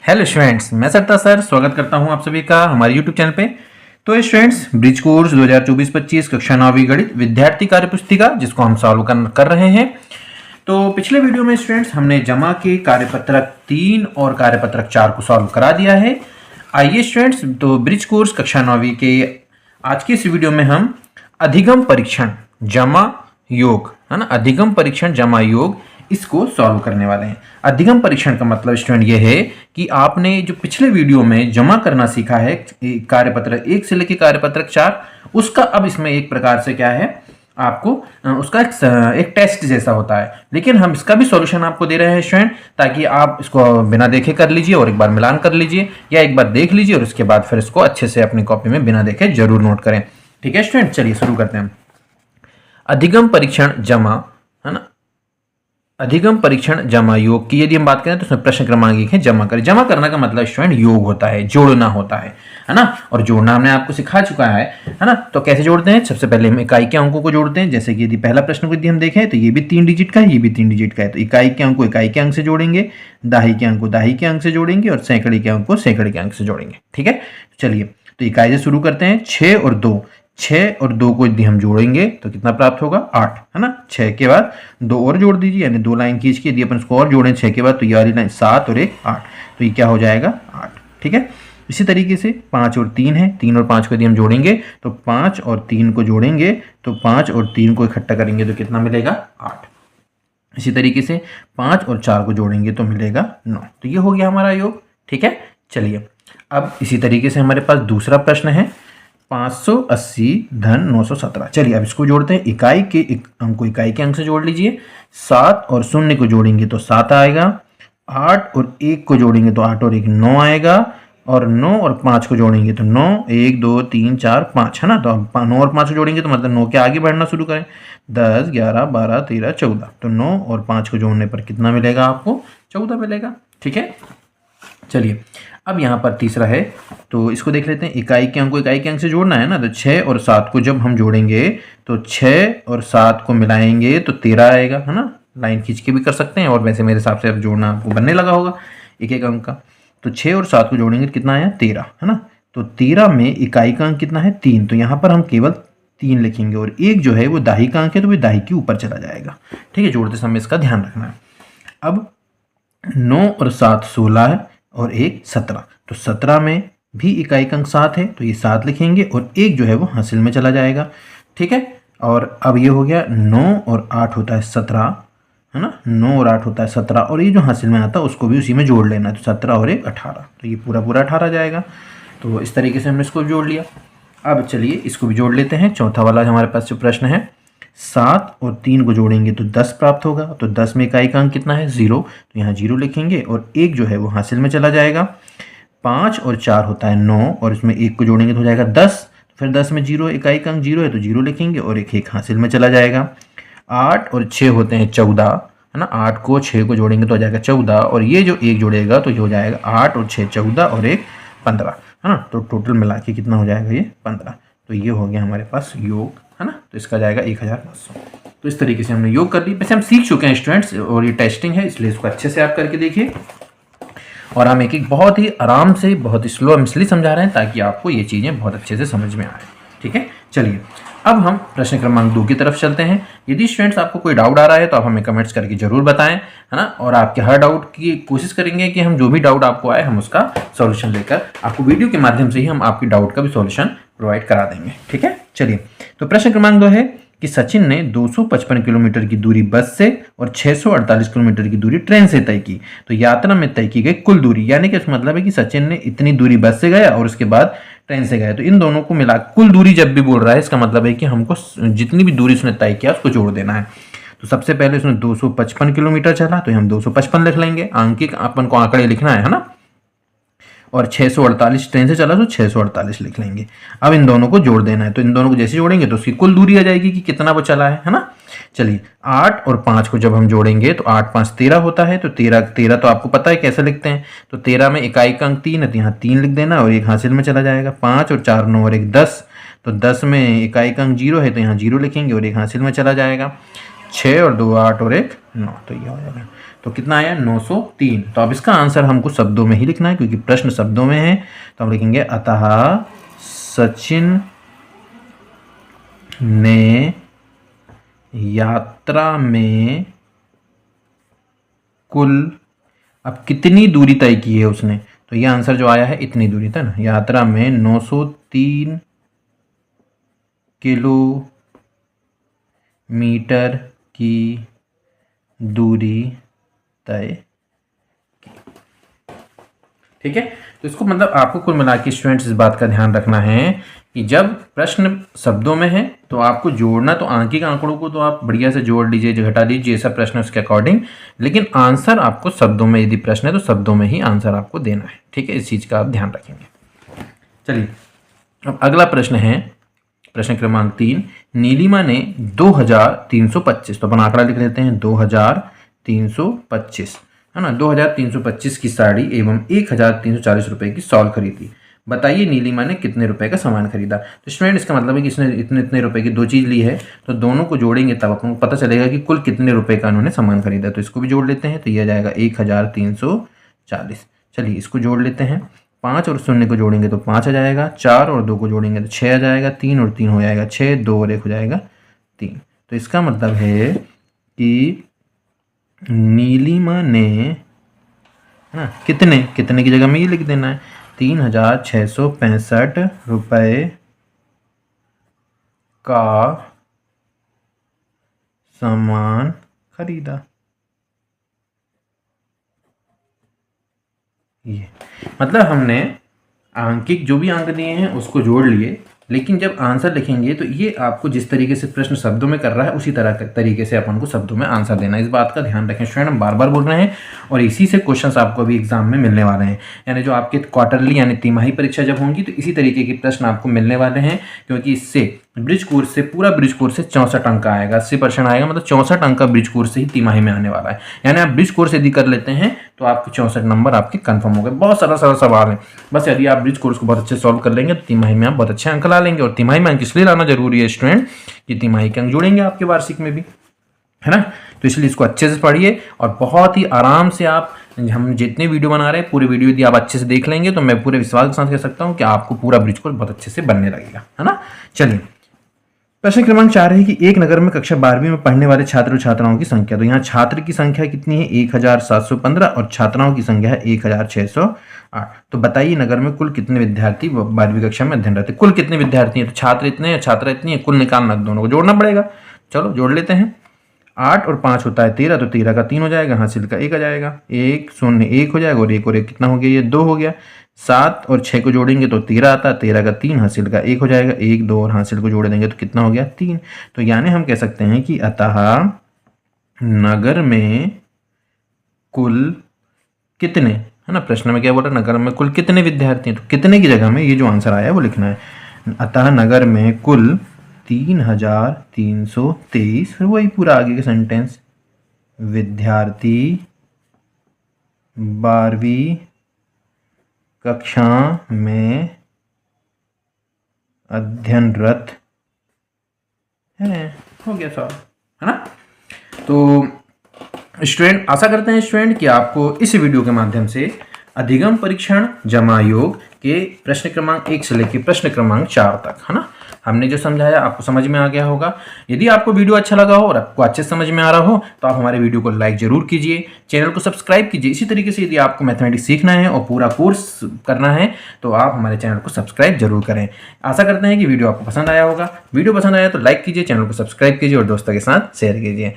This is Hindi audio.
हेलो स्टूडेंट्स, मैं सत्ता सर स्वागत करता हूं आप सभी का हमारे यूट्यूब चैनल पे। तो स्टूडेंट्स, ब्रिज कोर्स 2024-25 कक्षा 9वीं गणित विद्यार्थी कार्य पुस्तिका जिसको हम सॉल्व कर रहे हैं। तो पिछले वीडियो में स्टूडेंट्स हमने जमा के कार्यपत्रक 3 और कार्यपत्रक 4 को सॉल्व करा दिया है। आइए स्टूडेंट्स, तो ब्रिज कोर्स कक्षा 9वीं के आज के इस वीडियो में हम अधिगम परीक्षण जमा योग, है ना, अधिगम परीक्षण जमा योग इसको सॉल्व करने वाले हैं। अधिगम परीक्षण का मतलब स्टूडेंट ये है कि आपने जो पिछले वीडियो में जमा करना सीखा है कार्यपत्रक 1 से लेकर कार्यपत्रक 4, उसका अब इसमें एक प्रकार से क्या है, आपको उसका एक टेस्ट जैसा होता है, लेकिन हम इसका भी सॉल्यूशन आपको दे रहे हैं स्टूडेंट, ताकि आप इसको बिना देखे कर लीजिए और एक बार मिलान कर लीजिए या एक बार देख लीजिए और उसके बाद फिर इसको अच्छे से अपनी कॉपी में बिना देखे जरूर नोट करें। ठीक है स्टूडेंट, चलिए शुरू करते हैं। अधिगम परीक्षण जमा, है ना, अधिगम परीक्षण जमा योग की यदि हम बात करें तो उसमें प्रश्न क्रमांक 1 है जमा करें। जमा करने का मतलब स्टूडेंट योग होता है, जोड़ना होता है ना, और जोड़ना हमने आपको सिखा चुका है ना। तो कैसे जोड़ते हैं, सबसे पहले हम इकाई के अंकों को जोड़ते हैं। जैसे कि यदि पहला प्रश्न को यदि हम देखें तो ये भी 3 डिजिट का है, ये भी 3 डिजिट का है, तो इकाई के अंक को इकाई के अंक से जोड़ेंगे, दाही के अंक को दाही के अंक से जोड़ेंगे और सैकड़े के अंक को सैकड़े के अंक से जोड़ेंगे। ठीक है, चलिए तो इकाई से शुरू करते हैं। 6 और 2, 6 और 2 को यदि हम जोड़ेंगे तो कितना प्राप्त होगा, 8, है ना। 6 के बाद 2 और जोड़ दीजिए, यानी 2 लाइन खींच के यदि अपन इसको और जोड़ें 6 के बाद, तो ये वाली लाइन 7 और 1 8, तो ये क्या हो जाएगा 8। ठीक है, इसी तरीके से 5 और 3 है, 3 और 5 को यदि हम जोड़ेंगे तो 5 और 3 को जोड़ेंगे तो 5 और 3 को इकट्ठा करेंगे तो कितना मिलेगा 8। इसी तरीके से 5 और 4 को जोड़ेंगे तो मिलेगा 9। तो ये हो गया हमारा योग। ठीक है, चलिए अब इसी तरीके से हमारे पास दूसरा प्रश्न है 580 धन 917। चलिए अब इसको जोड़ते हैं। इकाई के अंक को इकाई के अंक से जोड़ लीजिए। 7 और 0 को जोड़ेंगे तो 7 आएगा, 8 और 1 को जोड़ेंगे तो 8 और 1 9 आएगा, और 9 और 5 को जोड़ेंगे तो 9 1 2 3 4 5, है ना। तो अब 9 और 5 को जोड़ेंगे तो मतलब 9 के आगे बढ़ना शुरू करें, 10 11 12 13 14, तो 9 और 5 को जोड़ने पर कितना मिलेगा आपको, 14 मिलेगा। ठीक है, चलिए अब यहाँ पर तीसरा है, तो इसको देख लेते हैं। इकाई के अंक को इकाई के अंक से जोड़ना है ना, तो 6 और 7 को जब हम जोड़ेंगे तो 6 और 7 को मिलाएंगे तो 13 आएगा, है ना। लाइन खींच के भी कर सकते हैं, और वैसे मेरे हिसाब से अब जोड़ना आपको बनने लगा होगा एक एक अंक का। तो 6 और 7 को जोड़ेंगे तो कितना आया 13, है ना। तो 13 में इकाई का अंक कितना है 3, तो यहाँ पर हम केवल 3 लिखेंगे, और एक जो है वो दाही का अंक है तो वो दाही के ऊपर चला जाएगा। ठीक है, जोड़ते समय इसका ध्यान रखना है। अब 9 और 7 16 है और 1 17, तो 17 में भी इकाई का अंक 7 है तो ये 7 लिखेंगे, और एक जो है वो हासिल में चला जाएगा। ठीक है, और अब ये हो गया 9 और 8 होता है 17, है ना। 9 और 8 होता है 17, और ये जो हासिल में आता है उसको भी उसी में जोड़ लेना है, तो 17 और 1 18, तो ये पूरा पूरा 18 जाएगा। तो इस तरीके से हमने इसको जोड़ लिया। अब चलिए इसको भी जोड़ लेते हैं। चौथा वाला हमारे पास जो प्रश्न है, 7 और 3 को जोड़ेंगे तो 10 प्राप्त होगा, तो 10 में इकाई का अंक कितना है 0, तो यहाँ 0 लिखेंगे, और एक जो है वो हासिल में चला जाएगा। 5 और 4 होता है 9, और इसमें 1 को जोड़ेंगे तो हो जाएगा 10, फिर 10 में 0 इकाई का अंक 0 है तो 0 लिखेंगे, और एक हासिल में चला जाएगा। 8 और 6 होते हैं 14, है ना। 8 को 6 को जोड़ेंगे तो हो जाएगा 14, और ये जो 1 जोड़ेगा तो ये हो जाएगा 8 और 6 14 और 1 15, है ना। तो टोटल मिला के कितना हो जाएगा ये 15। तो ये हो गया हमारे पास योग, है ना। तो इसका जाएगा 1500। तो इस तरीके से हमने योग कर ली। वैसे हम सीख चुके हैं स्टूडेंट्स, और ये टेस्टिंग है इसलिए इसको अच्छे से आप करके देखिए, और हम एक एक बहुत ही आराम से बहुत ही स्लो इसलिए समझा रहे हैं ताकि आपको ये चीज़ें बहुत अच्छे से समझ में आए। ठीक है, चलिए अब हम प्रश्न क्रमांक 2 की तरफ चलते हैं। यदि स्टूडेंट्स आपको कोई डाउट आ रहा है तो आप हमें कमेंट्स करके जरूर बताएं, है ना, और आपके हर डाउट की कोशिश करेंगे कि हम जो भी डाउट आपको आए हम उसका सॉल्यूशन लेकर आपको वीडियो के माध्यम से ही हम आपकी डाउट का भी सॉल्यूशन प्रोवाइड करा देंगे। ठीक है, चलिए तो प्रश्न क्रमांक 2 है कि सचिन ने 255 किलोमीटर की दूरी बस से और 648 किलोमीटर की दूरी ट्रेन से तय की, तो यात्रा में तय की गई कुल दूरी, यानी कि इसका मतलब है कि सचिन ने इतनी दूरी बस से गया और उसके बाद ट्रेन से गया, तो इन दोनों को मिला कुल दूरी जब भी बोल रहा है इसका मतलब है कि हमको जितनी भी दूरी उसने तय किया उसको जोड़ देना है। तो सबसे पहले उसने 255 किलोमीटर चला तो हम 255 लिख लेंगे, आंकिक अपन को आंकड़े लिखना है ना, और 648 ट्रेन से चला तो 648 लिख लेंगे। अब इन दोनों को जोड़ देना है, तो इन दोनों को जैसे जोड़ेंगे तो उसकी कुल दूरी आ जाएगी कि कितना वो चला है ना। चलिए 8 और 5 को जब हम जोड़ेंगे तो 8 5 13 होता है, तो 13 तो आपको पता है कैसे लिखते हैं, तो 13 में इकाई का अंक 3 है तो यहाँ 3 लिख देना, और एक हासिल में चला जाएगा। 5 और 4 9 और 1 10, तो 10 में इकाई का अंक 0 है तो यहाँ 0 लिखेंगे और एक हासिल में चला जाएगा। 6 और 2 8 और 1 9, तो ये हो जाएगा। तो कितना आया 903। तो अब इसका आंसर हमको शब्दों में ही लिखना है क्योंकि प्रश्न शब्दों में है, तो हम लिखेंगे अतः सचिन ने यात्रा में कुल, अब कितनी दूरी तय की है उसने, तो ये आंसर जो आया है इतनी दूरी था ना, यात्रा में 903 किलोमीटर की दूरी तय की। ठीक है, तो इसको मतलब आपको कुल मिला के स्टूडेंट्स इस बात का ध्यान रखना है कि जब प्रश्न शब्दों में है तो आपको जोड़ना, तो आंकिक आंकड़ों को तो आप बढ़िया से जोड़ लीजिए, घटा लीजिए, जैसा प्रश्न है उसके अकॉर्डिंग, लेकिन आंसर आपको शब्दों में, यदि प्रश्न है तो शब्दों में ही आंसर आपको देना है। ठीक है, इस चीज़ का आप ध्यान रखेंगे। चलिए अब अगला प्रश्न है प्रश्न क्रमांक 3। नीलिमा ने 2325, तो अपन आंकड़ा लिख लेते हैं 2325, है ना, 2325 की साड़ी एवं 1340 रुपए की शॉल खरीदी। बताइए नीलिमा ने कितने रुपए का सामान खरीदा। तो स्टूडेंट इसका मतलब है कि इसने इतने इतने रुपए की दो चीज़ ली है, तो दोनों को जोड़ेंगे तब अपन को पता चलेगा कि कुल कितने रुपए का उन्होंने सामान खरीदा। तो इसको भी जोड़ लेते हैं, तो यह जाएगा 1340। चलिए इसको जोड़ लेते हैं, 5 और 0 को जोड़ेंगे तो 5 आ जाएगा, 4 और 2 को जोड़ेंगे तो 6 आ जाएगा, 3 और 3 हो जाएगा 6, 2 और 1 हो जाएगा 3। तो इसका मतलब है कि नीलिमा ने, है ना, कितने कितने की जगह में ये लिख देना है, 3665 रुपये का सामान खरीदा। ये मतलब हमने आंकिक जो भी अंक दिए हैं उसको जोड़ लिए, लेकिन जब आंसर लिखेंगे तो ये आपको जिस तरीके से प्रश्न शब्दों में कर रहा है उसी तरीके से अपन को शब्दों में आंसर देना है। इस बात का ध्यान रखें स्टूडेंट, हम बार बार बोल रहे हैं और इसी से क्वेश्चंस आपको अभी एग्जाम में मिलने वाले हैं। यानी जो आपके क्वार्टरली यानी तिमाही परीक्षा जब होंगी तो इसी तरीके के प्रश्न आपको मिलने वाले हैं, क्योंकि इससे ब्रिज कोर्स से, पूरा ब्रिज कोर्स से 64 अंक आएगा, 80% आएगा, मतलब 64 अंक का ब्रिज कोर्स से ही तिमाही में आने वाला है। यानी आप ब्रिज कोर्स यदि कर लेते हैं तो आपके 64 नंबर आपके कंफर्म हो गए। बहुत सारा सारा सवाल है, बस यदि आप ब्रिज कोर्स को बहुत अच्छे सॉल्व कर लेंगे तो तिमाही में आप बहुत अच्छे अंक ला लेंगे। और तिमाही में अंक इसलिए लाना जरूरी है स्टूडेंट कि तिमाही के अंक जुड़ेंगे आपके वार्षिक में भी, है ना। तो इसलिए इसको अच्छे से पढ़िए और बहुत ही आराम से आप, हम जितने वीडियो बना रहे हैं पूरे वीडियो यदि आप अच्छे से देख लेंगे तो मैं पूरे विश्वास के साथ कह सकता हूं कि आपको पूरा ब्रिज कोर्स बहुत अच्छे से बनने लगेगा, है ना। चलिए प्रश्न क्रमांक 4 है कि एक नगर में कक्षा 12वीं में पढ़ने वाले छात्र और छात्राओं की संख्या, तो यहाँ छात्र की संख्या कितनी है 1715 और छात्राओं की संख्या है 1608। तो बताइए नगर में कुल कितने विद्यार्थी 12वीं कक्षा में अध्ययन रहते। कुल कितने विद्यार्थी हैं, तो छात्र इतने हैं छात्रा इतनी है, कुल निकालना, दोनों को जोड़ना पड़ेगा। चलो जोड़ लेते हैं, 8 और 5 होता है 13, तो 13 का 3 हो जाएगा, हासिल का 1 आ जाएगा, 1 0 1 हो जाएगा और 1 और 1 कितना हो गया, ये 2 हो गया। 7 और 6 को जोड़ेंगे तो 13 आता है, 13 का 3, हासिल का 1 हो जाएगा, 1 2 और हासिल को जोड़ देंगे तो कितना हो गया 3। तो यानी हम कह सकते हैं कि अतः नगर में कुल कितने, है ना, प्रश्न में क्या बोल रहा है, नगर में कुल कितने विद्यार्थी हैं, तो कितने की जगह में ये जो आंसर आया है वो लिखना है। अतः नगर में कुल 3323, फिर वही पूरा आगे का सेंटेंस, विद्यार्थी 12वीं कक्षा में अध्ययनरत है। हो गया सॉल्व, है ना। तो स्टूडेंट आशा करते हैं स्टूडेंट कि आपको इस वीडियो के माध्यम से अधिगम परीक्षण जमा योग के प्रश्न क्रमांक 1 से लेकर प्रश्न क्रमांक 4 तक, है ना, हमने जो समझाया आपको समझ में आ गया होगा। यदि आपको वीडियो अच्छा लगा हो और आपको अच्छे समझ में आ रहा हो तो आप हमारे वीडियो को लाइक जरूर कीजिए, चैनल को सब्सक्राइब कीजिए। इसी तरीके से यदि आपको मैथमेटिक्स सीखना है और पूरा कोर्स करना है तो आप हमारे चैनल को सब्सक्राइब जरूर करें। आशा करते हैं कि वीडियो आपको पसंद आया होगा। वीडियो पसंद आया तो लाइक कीजिए, चैनल को सब्सक्राइब कीजिए और दोस्तों के साथ शेयर कीजिए।